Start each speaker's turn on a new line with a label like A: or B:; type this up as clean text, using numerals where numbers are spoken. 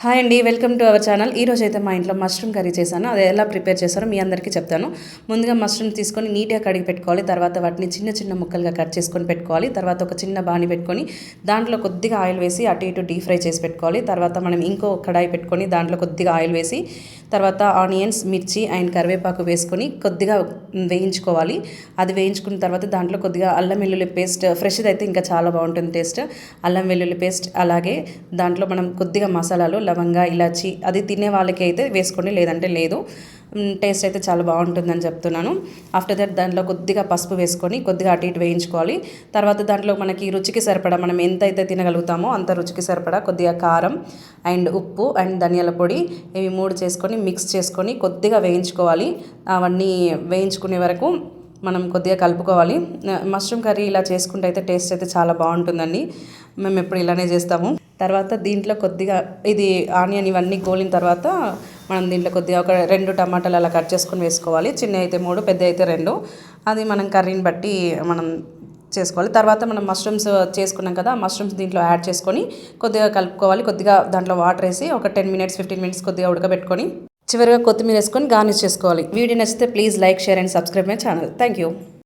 A: Hi అండి, welcome to our channel. ఈరోజు అయితే మా ఇంట్లో మష్రూమ్ కర్రీ చేశాను. అది ఎలా ప్రిపేర్ చేశారో మీ అందరికీ చెప్తాను. ముందుగా మష్రూమ్ తీసుకొని నీట్గా కడిగి పెట్టుకోవాలి. తర్వాత వాటిని చిన్న చిన్న ముక్కలుగా కట్ చేసుకొని పెట్టుకోవాలి. తర్వాత ఒక చిన్న బాణి పెట్టుకొని దాంట్లో కొద్దిగా ఆయిల్ వేసి అటు ఇటు డీప్ ఫ్రై చేసి పెట్టుకోవాలి. తర్వాత మనం ఇంకో కడాయి పెట్టుకొని దాంట్లో కొద్దిగా ఆయిల్ వేసి తర్వాత ఆనియన్స్, మిర్చి అండ్ కరివేపాకు వేసుకొని కొద్దిగా వేయించుకోవాలి. అది వేయించుకున్న తర్వాత దాంట్లో కొద్దిగా అల్లం వెల్లుల్లి పేస్ట్, ఫ్రెష్ది అయితే ఇంకా చాలా బాగుంటుంది టేస్ట్. అల్లం వెల్లుల్లి పేస్ట్, అలాగే దాంట్లో మనం కొద్దిగా మసాలాలు, లవంగా, ఇలాచి, అది తినే వాళ్ళకి అయితే వేసుకోండి, లేదంటే లేదు. టేస్ట్ అయితే చాలా బాగుంటుందని చెప్తున్నాను. ఆఫ్టర్ దట్ దాంట్లో కొద్దిగా పసుపు వేసుకొని కొద్దిగా అటు ఇటు వేయించుకోవాలి. తర్వాత దాంట్లో మనకి రుచికి సరిపడా, మనం ఎంత అయితే తినగలుగుతామో అంత రుచికి సరిపడా కొద్దిగా కారం అండ్ ఉప్పు అండ్ ధనియాల పొడి, ఇవి 3 చేసుకొని మిక్స్ చేసుకొని కొద్దిగా వేయించుకోవాలి. అవన్నీ వేయించుకునే వరకు మనం కొద్దిగా కలుపుకోవాలి. మష్రూమ్ కర్రీ ఇలా చేసుకుంటే అయితే టేస్ట్ అయితే చాలా బాగుంటుందండి. మేము ఎప్పుడు ఇలానే చేస్తాము. తర్వాత దీంట్లో కొద్దిగా ఇది ఆనియన్ ఇవన్నీ గోలిన తర్వాత మనం దీంట్లో కొద్దిగా ఒక 2 టమాటాలు అలా కట్ చేసుకొని వేసుకోవాలి. చిన్న అయితే 3, పెద్ద అయితే 2. అది మనం కర్రీని బట్టి మనం చేసుకోవాలి. తర్వాత మనం మష్రూమ్స్ చేసుకున్నాం కదా, మష్రూమ్స్ దీంట్లో యాడ్ చేసుకొని కొద్దిగా కలుపుకోవాలి. కొద్దిగా దాంట్లో వాటర్ వేసి ఒక 10 మినిట్స్ 15 మినిట్స్ కొద్దిగా ఉడకబెట్టుకొని చివరిగా కొత్తిమీర వేసుకొని గార్నిష్ చేసుకోవాలి. వీడియో నచ్చితే please like, share and subscribe my channel. Thank you.